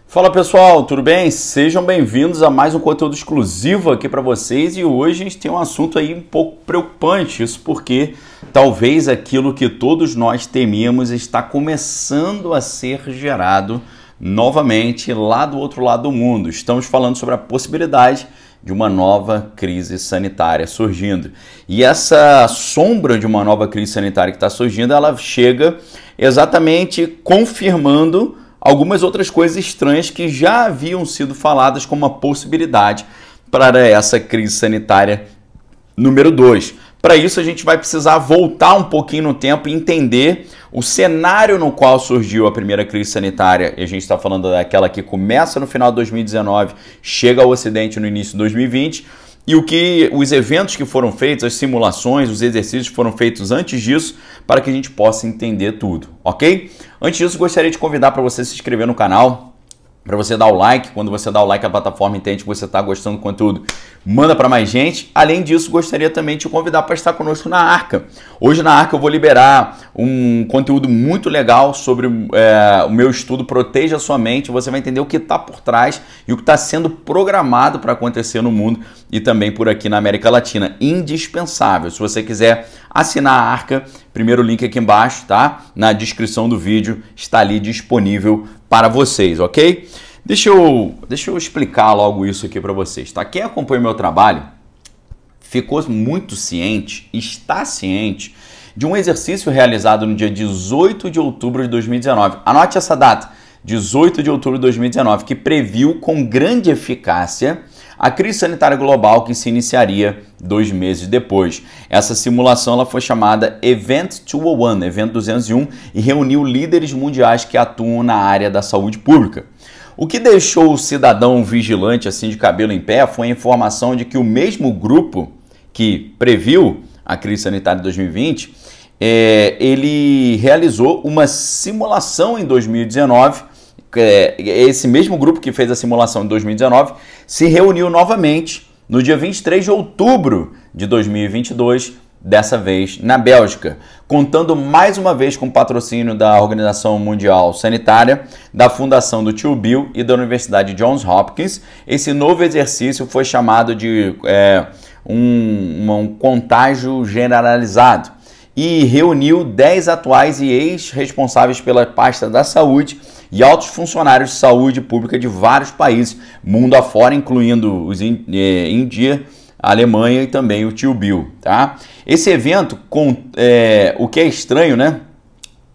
Fala pessoal, tudo bem? Sejam bem-vindos a mais um conteúdo exclusivo aqui para vocês e hoje a gente tem um assunto aí um pouco preocupante, isso porque talvez aquilo que todos nós temíamos está começando a ser gerado novamente lá do outro lado do mundo. Estamos falando sobre a possibilidade de uma nova crise sanitária surgindo. E essa sombra de uma nova crise sanitária que está surgindo, ela chega exatamente confirmando algumas outras coisas estranhas que já haviam sido faladas como uma possibilidade para essa crise sanitária número 2. Para isso, a gente vai precisar voltar um pouquinho no tempo e entender o cenário no qual surgiu a primeira crise sanitária. E a gente está falando daquela que começa no final de 2019, chega ao Ocidente no início de 2020, e os eventos que foram feitos, as simulações, os exercícios que foram feitos antes disso, para que a gente possa entender tudo, ok? Antes disso, gostaria de convidar para você se inscrever no canal, para você dar o like. Quando você dá o like, a plataforma entende que você está gostando do conteúdo, manda para mais gente. Além disso, gostaria também de te convidar para estar conosco na Arca. Hoje na Arca eu vou liberar um conteúdo muito legal sobre o meu estudo Proteja Sua Mente. Você vai entender o que está por trás e o que está sendo programado para acontecer no mundo e também por aqui na América Latina. Indispensável. Se você quiser assinar a Arca, primeiro link aqui embaixo, tá? Na descrição do vídeo está ali disponível para vocês, ok? Deixa eu explicar logo isso aqui para vocês, tá? Quem acompanha o meu trabalho ficou muito ciente, está ciente de um exercício realizado no dia 18 de outubro de 2019. Anote essa data, 18 de outubro de 2019, que previu com grande eficácia a crise sanitária global que se iniciaria 2 meses depois. Essa simulação ela foi chamada Event 201, Evento 201, e reuniu líderes mundiais que atuam na área da saúde pública. O que deixou o cidadão vigilante assim de cabelo em pé foi a informação de que o mesmo grupo que previu a crise sanitária de 2020, ele realizou uma simulação em 2019. Esse mesmo grupo que fez a simulação em 2019 se reuniu novamente no dia 23 de outubro de 2022, dessa vez na Bélgica, contando mais uma vez com o patrocínio da Organização Mundial Sanitária, da Fundação do Tio Bill e da Universidade Johns Hopkins. Esse novo exercício foi chamado de um contágio generalizado e reuniu 10 atuais e ex-responsáveis pela pasta da saúde e altos funcionários de saúde pública de vários países, mundo afora, incluindo os Índia, a Alemanha e também o Tio Bill, tá? Esse evento, o que é estranho, né?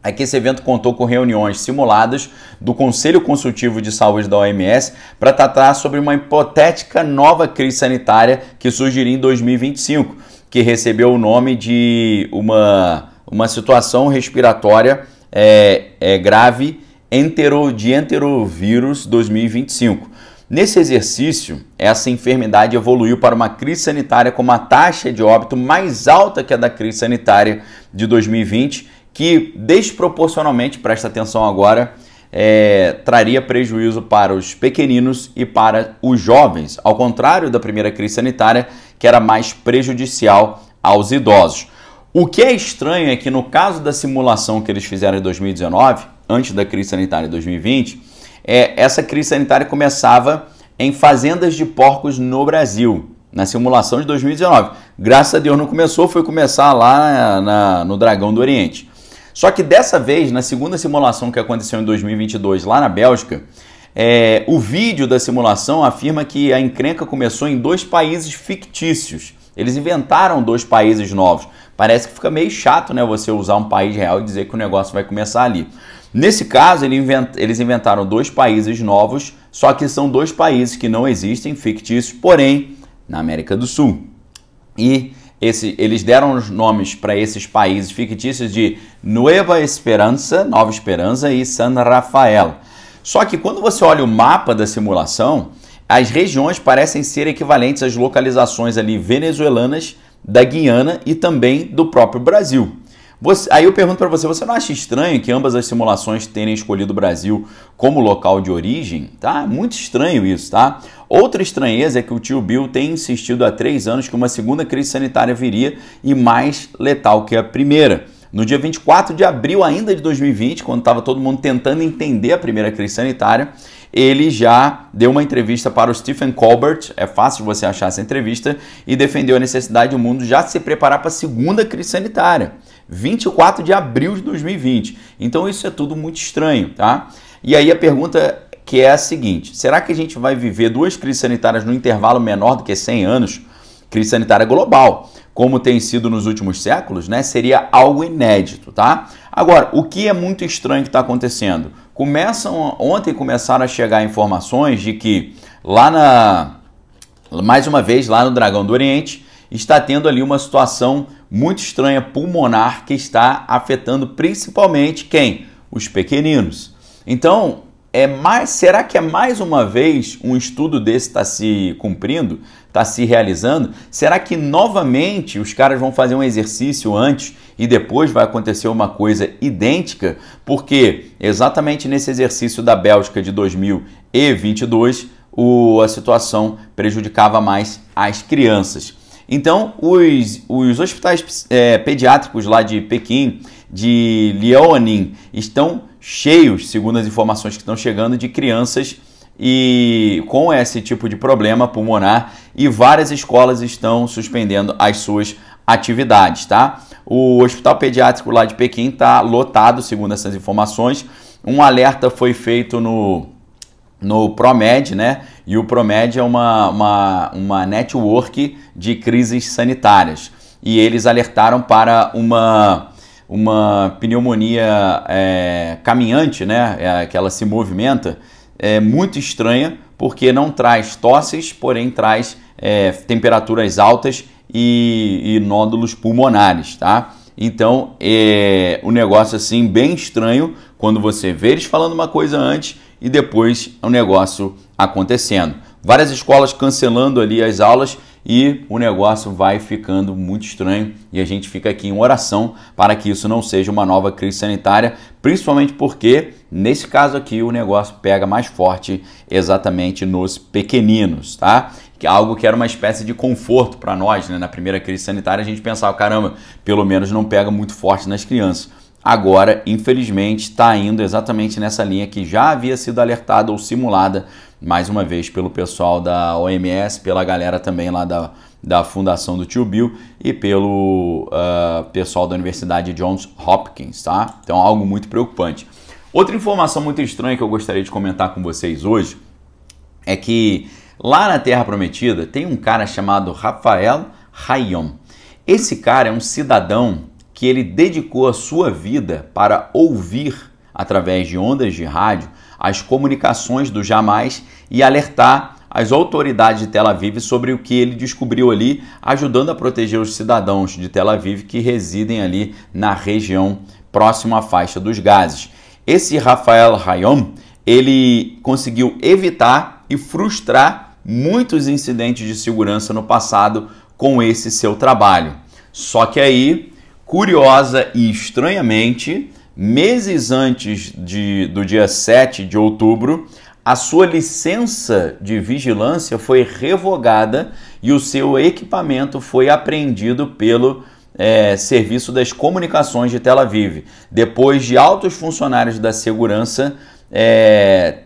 É que esse evento contou com reuniões simuladas do Conselho Consultivo de Saúde da OMS para tratar sobre uma hipotética nova crise sanitária que surgiria em 2025, que recebeu o nome de uma situação respiratória grave de enterovírus 2025. Nesse exercício, essa enfermidade evoluiu para uma crise sanitária com uma taxa de óbito mais alta que a da crise sanitária de 2020, que desproporcionalmente, presta atenção agora, traria prejuízo para os pequeninos e para os jovens, ao contrário da primeira crise sanitária, que era mais prejudicial aos idosos. O que é estranho é que no caso da simulação que eles fizeram em 2019, antes da crise sanitária de 2020, essa crise sanitária começava em fazendas de porcos no Brasil, na simulação de 2019. Graças a Deus não começou, foi começar lá no Dragão do Oriente. Só que dessa vez, na segunda simulação que aconteceu em 2022 lá na Bélgica, o vídeo da simulação afirma que a encrenca começou em 2 países fictícios. Eles inventaram 2 países novos. Parece que fica meio chato, né, você usar um país real e dizer que o negócio vai começar ali. Nesse caso, eles inventaram 2 países novos, só que são 2 países que não existem, fictícios, porém, na América do Sul. E eles deram os nomes para esses países fictícios de Nueva Esperança, Nova Esperança, e San Rafael. Só que quando você olha o mapa da simulação, as regiões parecem ser equivalentes às localizações ali venezuelanas, da Guiana e também do próprio Brasil. Aí eu pergunto para você, você não acha estranho que ambas as simulações terem escolhido o Brasil como local de origem? Tá? Muito estranho isso, tá? Outra estranheza é que o Tio Bill tem insistido há 3 anos que uma segunda crise sanitária viria e mais letal que a primeira. No dia 24 de abril ainda de 2020, quando estava todo mundo tentando entender a primeira crise sanitária, ele já deu uma entrevista para o Stephen Colbert, é fácil você achar essa entrevista, e defendeu a necessidade do mundo já se preparar para a segunda crise sanitária, 24 de abril de 2020. Então isso é tudo muito estranho, tá? E aí a pergunta que é a seguinte: será que a gente vai viver duas crises sanitárias no intervalo menor do que 100 anos? Crise sanitária global, como tem sido nos últimos séculos, né? Seria algo inédito, tá? Agora, o que é muito estranho que está acontecendo? Ontem começaram a chegar informações de que mais uma vez, lá no Dragão do Oriente, está tendo ali uma situação muito estranha pulmonar que está afetando principalmente quem? Os pequeninos. Então, será que é mais uma vez um estudo desse está se cumprindo, está se realizando? Será que novamente os caras vão fazer um exercício antes e depois vai acontecer uma coisa idêntica? Porque exatamente nesse exercício da Bélgica de 2022, a situação prejudicava mais as crianças. Então, os hospitais pediátricos lá de Pequim, de Liaoning, estão cheios, segundo as informações que estão chegando, de crianças e com esse tipo de problema pulmonar, e várias escolas estão suspendendo as suas atividades, tá? O hospital pediátrico lá de Pequim está lotado, segundo essas informações. Um alerta foi feito no ProMed, né? E o ProMed é uma network de crises sanitárias. E eles alertaram para uma pneumonia caminhante, né? Que ela se movimenta, muito estranha, porque não traz tosses, porém traz temperaturas altas e nódulos pulmonares, tá? Então, um negócio assim bem estranho quando você vê eles falando uma coisa antes e depois o negócio acontecendo. Várias escolas cancelando ali as aulas e o negócio vai ficando muito estranho, e a gente fica aqui em oração para que isso não seja uma nova crise sanitária, principalmente porque nesse caso aqui o negócio pega mais forte exatamente nos pequeninos, tá? Que é algo que era uma espécie de conforto para nós, né? Na primeira crise sanitária a gente pensava, caramba, pelo menos não pega muito forte nas crianças. Agora, infelizmente, está indo exatamente nessa linha que já havia sido alertada ou simulada, mais uma vez, pelo pessoal da OMS, pela galera também lá da Fundação do Tio Bill e pelo pessoal da Universidade Johns Hopkins, tá? Então, algo muito preocupante. Outra informação muito estranha que eu gostaria de comentar com vocês hoje é que lá na Terra Prometida tem um cara chamado Rafael Hayom. Esse cara é um cidadão que ele dedicou a sua vida para ouvir, através de ondas de rádio, as comunicações do Jamais e alertar as autoridades de Tel Aviv sobre o que ele descobriu ali, ajudando a proteger os cidadãos de Tel Aviv que residem ali na região próxima à faixa dos gases. Esse Rafael Hayom, ele conseguiu evitar e frustrar muitos incidentes de segurança no passado com esse seu trabalho. Só que aí, curiosa e estranhamente, meses antes do dia 7 de outubro, a sua licença de vigilância foi revogada e o seu equipamento foi apreendido pelo Serviço das Comunicações de Tel Aviv, depois de altos funcionários da segurança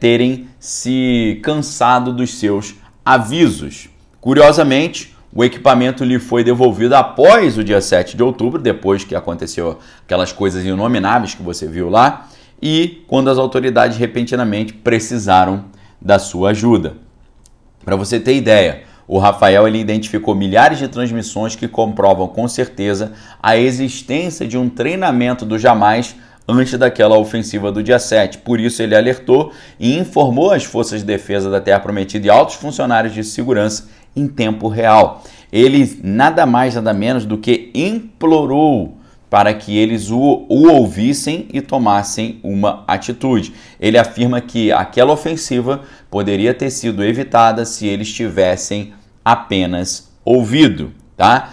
terem se cansado dos seus avisos. Curiosamente, o equipamento lhe foi devolvido após o dia 7 de outubro, depois que aconteceu aquelas coisas inomináveis que você viu lá, e quando as autoridades repentinamente precisaram da sua ajuda. Para você ter ideia, o Rafael ele identificou milhares de transmissões que comprovam com certeza a existência de um treinamento do Jamais antes daquela ofensiva do dia 7. Por isso ele alertou e informou as forças de defesa da Terra Prometida e altos funcionários de segurança em tempo real. Ele nada mais, nada menos do que implorou para que eles o ouvissem e tomassem uma atitude. Ele afirma que aquela ofensiva poderia ter sido evitada se eles tivessem apenas ouvido, tá?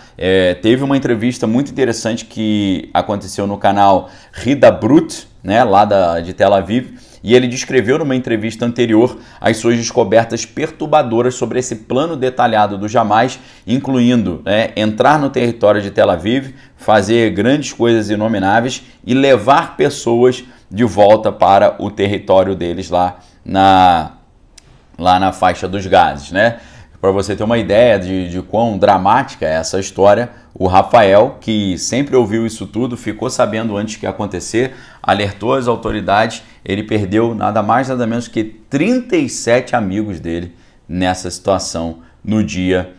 Teve uma entrevista muito interessante que aconteceu no canal Rida Brut, né, lá de Tel Aviv, e ele descreveu numa entrevista anterior as suas descobertas perturbadoras sobre esse plano detalhado do Jamais, incluindo entrar no território de Tel Aviv, fazer grandes coisas inomináveis e levar pessoas de volta para o território deles lá lá na faixa dos gases, né? Para você ter uma ideia de quão dramática é essa história, o Rafael, que sempre ouviu isso tudo, ficou sabendo antes que ia acontecer, alertou as autoridades, ele perdeu nada mais nada menos que 37 amigos dele nessa situação no dia,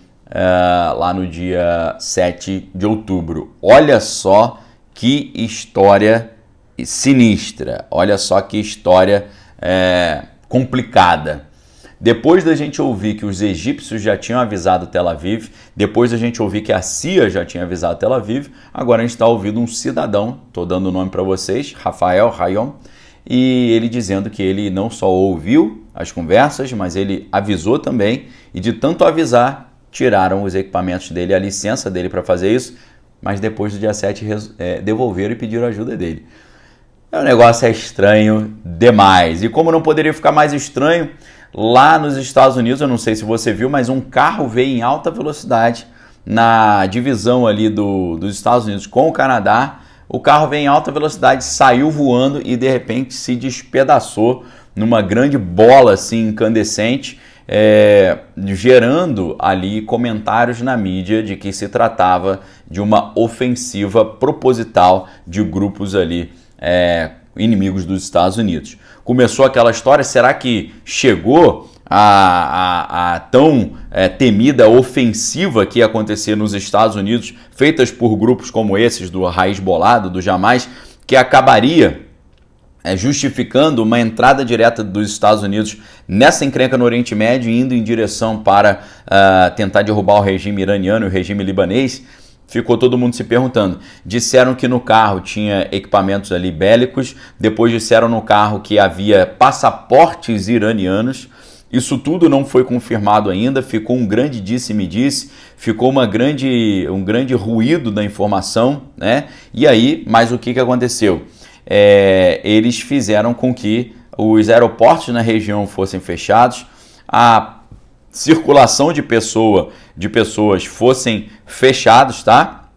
lá no dia 7 de outubro. Olha só que história sinistra, olha só que história complicada. Depois da gente ouvir que os egípcios já tinham avisado Tel Aviv, depois da gente ouvir que a CIA já tinha avisado Tel Aviv, agora a gente está ouvindo um cidadão, estou dando o nome para vocês, Rafael Hayom, e ele dizendo que ele não só ouviu as conversas, mas ele avisou também, e de tanto avisar, tiraram os equipamentos dele, a licença dele para fazer isso, mas depois do dia 7 devolveram e pediram ajuda dele. O negócio é estranho demais, e como não poderia ficar mais estranho, lá nos Estados Unidos, eu não sei se você viu, mas um carro veio em alta velocidade na divisão ali dos Estados Unidos com o Canadá. O carro veio em alta velocidade, saiu voando e de repente se despedaçou numa grande bola assim incandescente, gerando ali comentários na mídia de que se tratava de uma ofensiva proposital de grupos ali inimigos dos Estados Unidos. Começou aquela história, será que chegou a tão temida ofensiva que ia acontecer nos Estados Unidos, feitas por grupos como esses, do Hezbollah, do Hamas, que acabaria justificando uma entrada direta dos Estados Unidos nessa encrenca no Oriente Médio, indo em direção para tentar derrubar o regime iraniano e o regime libanês? Ficou todo mundo se perguntando. Disseram que no carro tinha equipamentos ali bélicos, depois disseram no carro que havia passaportes iranianos. Isso tudo não foi confirmado ainda, ficou um grande disse-me-disse, ficou um grande ruído da informação, né? E aí, mas o que aconteceu? Eles fizeram com que os aeroportos na região fossem fechados, a circulação de pessoas fossem fechados, tá?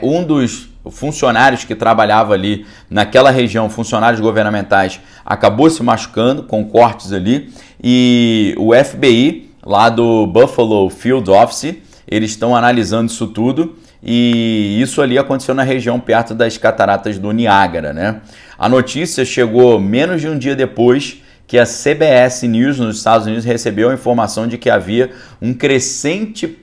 Um dos funcionários que trabalhava ali naquela região, funcionários governamentais, acabou se machucando com cortes ali, e o FBI lá do Buffalo Field Office, eles estão analisando isso tudo, e isso ali aconteceu na região perto das cataratas do Niágara, né? A notícia chegou menos de um dia depois que a CBS News nos Estados Unidos recebeu a informação de que havia um crescente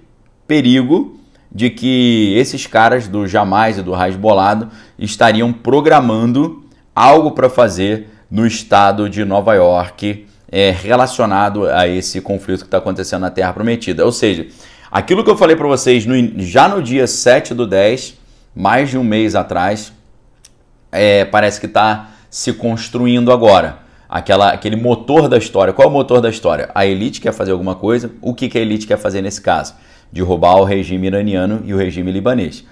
perigo de que esses caras do Hamas e do Hezbollah estariam programando algo para fazer no estado de Nova York relacionado a esse conflito que está acontecendo na Terra Prometida. Ou seja, aquilo que eu falei para vocês já no dia 7/10, mais de um mês atrás, parece que está se construindo agora. Aquele motor da história. Qual é o motor da história? A elite quer fazer alguma coisa. O que a elite quer fazer nesse caso? Derrubar o regime iraniano e o regime libanês.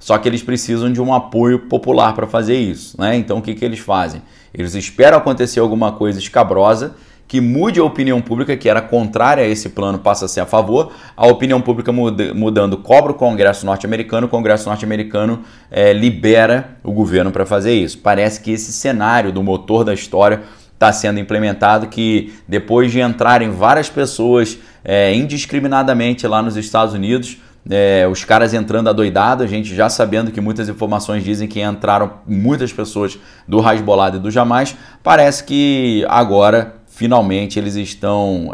Só que eles precisam de um apoio popular para fazer isso, né? Então o que eles fazem? Eles esperam acontecer alguma coisa escabrosa que mude a opinião pública, que era contrária a esse plano, passa a ser a favor. A opinião pública mudando, cobra o Congresso norte-americano, o Congresso norte-americano libera o governo para fazer isso. Parece que esse cenário do motor da história está sendo implementado, que depois de entrarem várias pessoas indiscriminadamente lá nos Estados Unidos, os caras entrando adoidado, a gente já sabendo que muitas informações dizem que entraram muitas pessoas do Hezbollah e do Hamas, parece que agora, finalmente, eles estão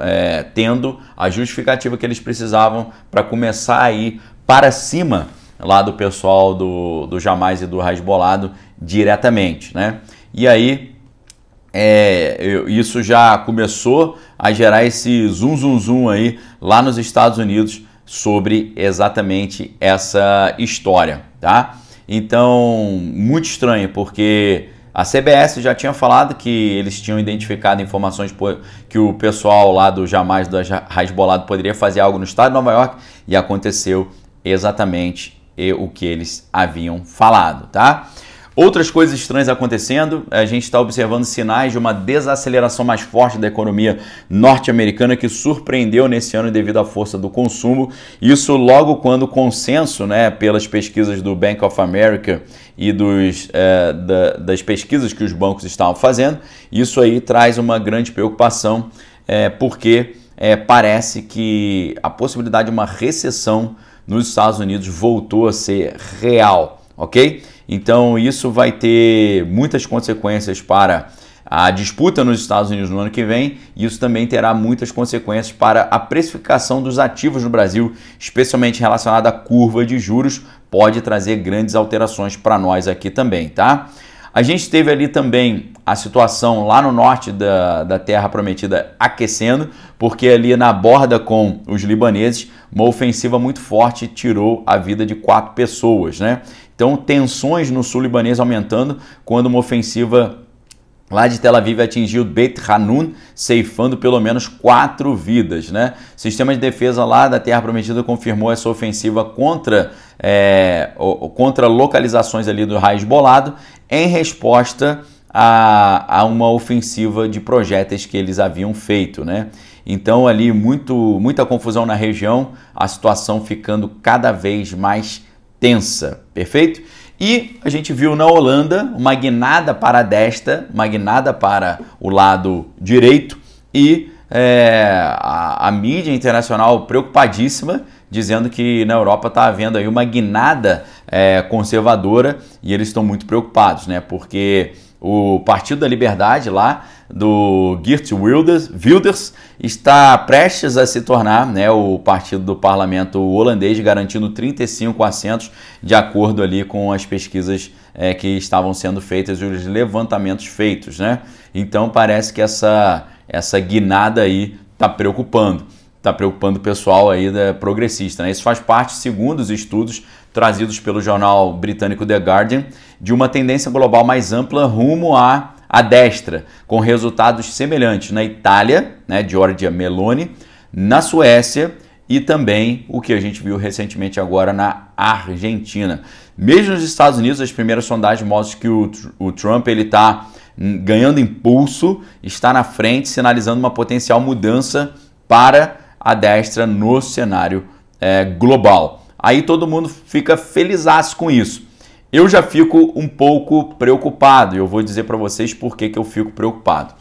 tendo a justificativa que eles precisavam para começar a ir para cima lá do pessoal do Hamas e do Hezbollah diretamente, né? E aí, isso já começou a gerar esse zum aí lá nos Estados Unidos sobre exatamente essa história, tá? Então, muito estranho, porque a CBS já tinha falado que eles tinham identificado informações que o pessoal lá do Hamas, do Hezbollah, poderia fazer algo no estado de Nova York, e aconteceu exatamente o que eles haviam falado, tá? Outras coisas estranhas acontecendo, a gente está observando sinais de uma desaceleração mais forte da economia norte-americana que surpreendeu nesse ano devido à força do consumo. Isso logo quando o consenso, né, pelas pesquisas do Bank of America e das pesquisas que os bancos estavam fazendo, isso aí traz uma grande preocupação porque parece que a possibilidade de uma recessão nos Estados Unidos voltou a ser real, ok? Então isso vai ter muitas consequências para a disputa nos Estados Unidos no ano que vem, e isso também terá muitas consequências para a precificação dos ativos no Brasil, especialmente relacionada à curva de juros, pode trazer grandes alterações para nós aqui também, tá? A gente teve ali também a situação lá no norte da Terra Prometida aquecendo, porque ali na borda com os libaneses, uma ofensiva muito forte tirou a vida de 4 pessoas, né? Então, tensões no sul libanês aumentando quando uma ofensiva lá de Tel Aviv atingiu Beit Hanun, ceifando pelo menos 4 vidas, né? O sistema de defesa lá da Terra Prometida confirmou essa ofensiva contra localizações ali do Hezbollah, em resposta a uma ofensiva de projéteis que eles haviam feito, né? Então ali muita confusão na região, a situação ficando cada vez mais tensa, perfeito? E a gente viu na Holanda uma guinada para a destra, uma guinada para o lado direito, e a mídia internacional preocupadíssima, dizendo que na Europa está havendo aí uma guinada conservadora, e eles estão muito preocupados, né? Porque o Partido da Liberdade lá, do Geert Wilders, está prestes a se tornar, né, o partido do parlamento holandês, garantindo 35 assentos, de acordo ali com as pesquisas que estavam sendo feitas e os levantamentos feitos, né? Então parece que essa guinada aí está preocupando o pessoal aí progressista, né? Isso faz parte, segundo os estudos trazidos pelo jornal britânico The Guardian, de uma tendência global mais ampla rumo à destra, com resultados semelhantes na Itália, né, Giorgia Meloni, na Suécia e também o que a gente viu recentemente agora na Argentina. Mesmo nos Estados Unidos, as primeiras sondagens mostram que o Trump está ganhando impulso, está na frente, sinalizando uma potencial mudança para a destra no cenário global. Aí todo mundo fica felizaço com isso. Eu já fico um pouco preocupado, e eu vou dizer para vocês por que eu fico preocupado.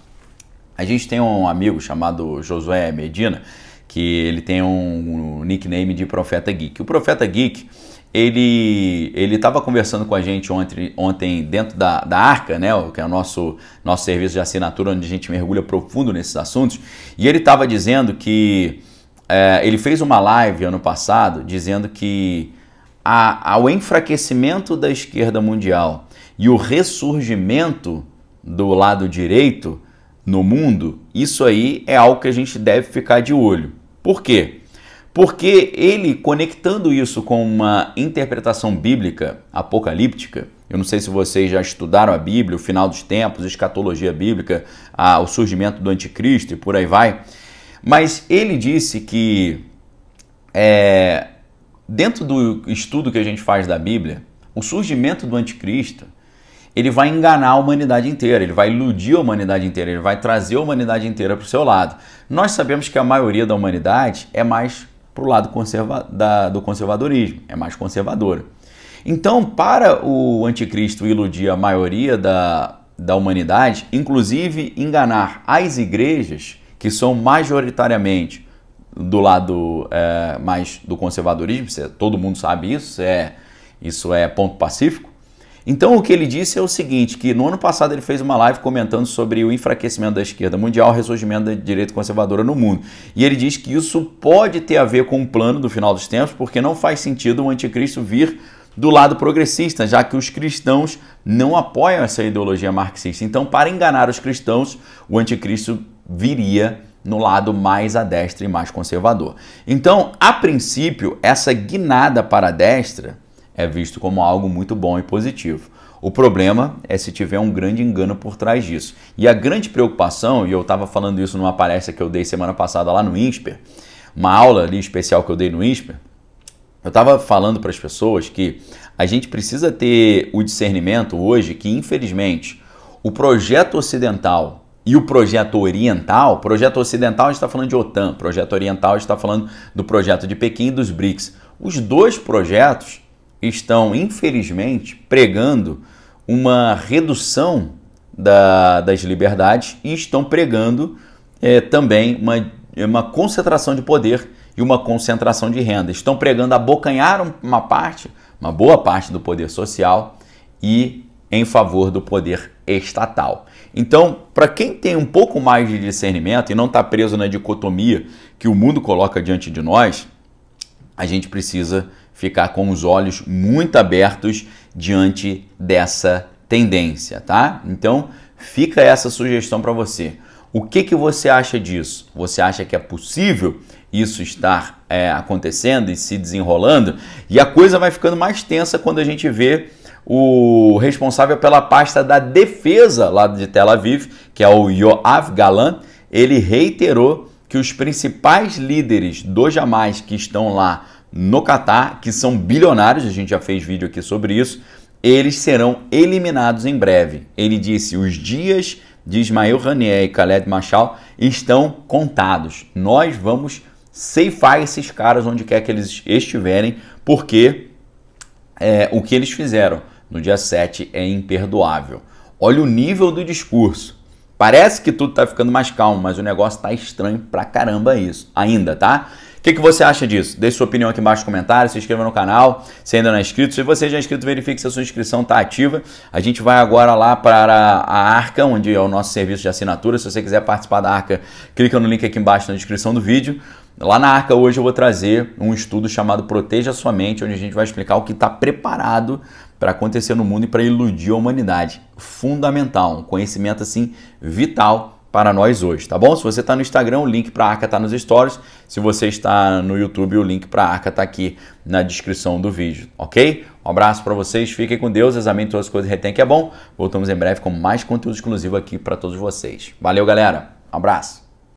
A gente tem um amigo chamado Josué Medina, que ele tem um nickname de Profeta Geek. O Profeta Geek, ele estava conversando com a gente ontem dentro da Arca, né, que é o nosso serviço de assinatura, onde a gente mergulha profundo nesses assuntos, e ele estava dizendo que ele fez uma live ano passado dizendo que ao enfraquecimento da esquerda mundial e o ressurgimento do lado direito no mundo, isso aí é algo que a gente deve ficar de olho. Por quê? Porque ele, conectando isso com uma interpretação bíblica apocalíptica, eu não sei se vocês já estudaram a Bíblia, o final dos tempos, escatologia bíblica, o surgimento do anticristo e por aí vai, mas ele disse que dentro do estudo que a gente faz da Bíblia, o surgimento do anticristo, ele vai enganar a humanidade inteira, ele vai iludir a humanidade inteira, ele vai trazer a humanidade inteira para o seu lado. Nós sabemos que a maioria da humanidade é mais para o lado do conservadorismo, é mais conservadora. Então, para o anticristo iludir a maioria da humanidade, inclusive enganar as igrejas, que são majoritariamente do lado mais do conservadorismo, todo mundo sabe isso, isso é ponto pacífico. Então o que ele disse é o seguinte, que no ano passado ele fez uma live comentando sobre o enfraquecimento da esquerda mundial, o ressurgimento da direita conservadora no mundo. E ele diz que isso pode ter a ver com o plano do final dos tempos, porque não faz sentido o anticristo vir do lado progressista, já que os cristãos não apoiam essa ideologia marxista. Então, para enganar os cristãos, o anticristo viria no lado mais à destra e mais conservador. Então, a princípio, essa guinada para a destra é visto como algo muito bom e positivo. O problema é se tiver um grande engano por trás disso. E a grande preocupação, e eu estava falando isso numa palestra que eu dei semana passada lá no INSPER, uma aula ali especial que eu dei no INSPER, eu estava falando para as pessoas que a gente precisa ter o discernimento hoje que, infelizmente, o projeto ocidental e o projeto oriental, projeto ocidental a gente está falando de OTAN, projeto oriental a gente está falando do projeto de Pequim e dos BRICS. Os dois projetos estão, infelizmente, pregando uma redução das liberdades e estão pregando também uma concentração de poder e uma concentração de renda. Estão pregando abocanhar uma boa parte do poder social e em favor do poder estatal. Então, para quem tem um pouco mais de discernimento e não está preso na dicotomia que o mundo coloca diante de nós, a gente precisa ficar com os olhos muito abertos diante dessa tendência, tá? Então, fica essa sugestão para você. O que você acha disso? Você acha que é possível isso estar acontecendo e se desenrolando? E a coisa vai ficando mais tensa quando a gente vê o responsável pela pasta da defesa lá de Tel Aviv, que é o Yoav Gallant. Ele reiterou que os principais líderes do Hamas que estão lá no Catar, que são bilionários, a gente já fez vídeo aqui sobre isso, eles serão eliminados em breve. Ele disse: os dias de Ismael Haniyeh e Khaled Mashal estão contados. Nós vamos ceifar esses caras onde quer que eles estiverem, porque o que eles fizeram no dia 7 é imperdoável. Olha o nível do discurso. Parece que tudo está ficando mais calmo, mas o negócio está estranho pra caramba isso ainda, tá? O que você acha disso? Deixe sua opinião aqui embaixo nos comentários, se inscreva no canal, se ainda não é inscrito. Se você já é inscrito, verifique se a sua inscrição está ativa. A gente vai agora lá para a Arca, onde é o nosso serviço de assinatura. Se você quiser participar da Arca, clica no link aqui embaixo na descrição do vídeo. Lá na Arca hoje eu vou trazer um estudo chamado Proteja Sua Mente, onde a gente vai explicar o que está preparado para acontecer no mundo e para iludir a humanidade. Fundamental, um conhecimento assim vital para nós hoje, tá bom? Se você está no Instagram, o link para a Arca está nos stories. Se você está no YouTube, o link para a Arca está aqui na descrição do vídeo, ok? Um abraço para vocês, fiquem com Deus, examine todas as coisas e retém que é bom. Voltamos em breve com mais conteúdo exclusivo aqui para todos vocês. Valeu, galera. Um abraço.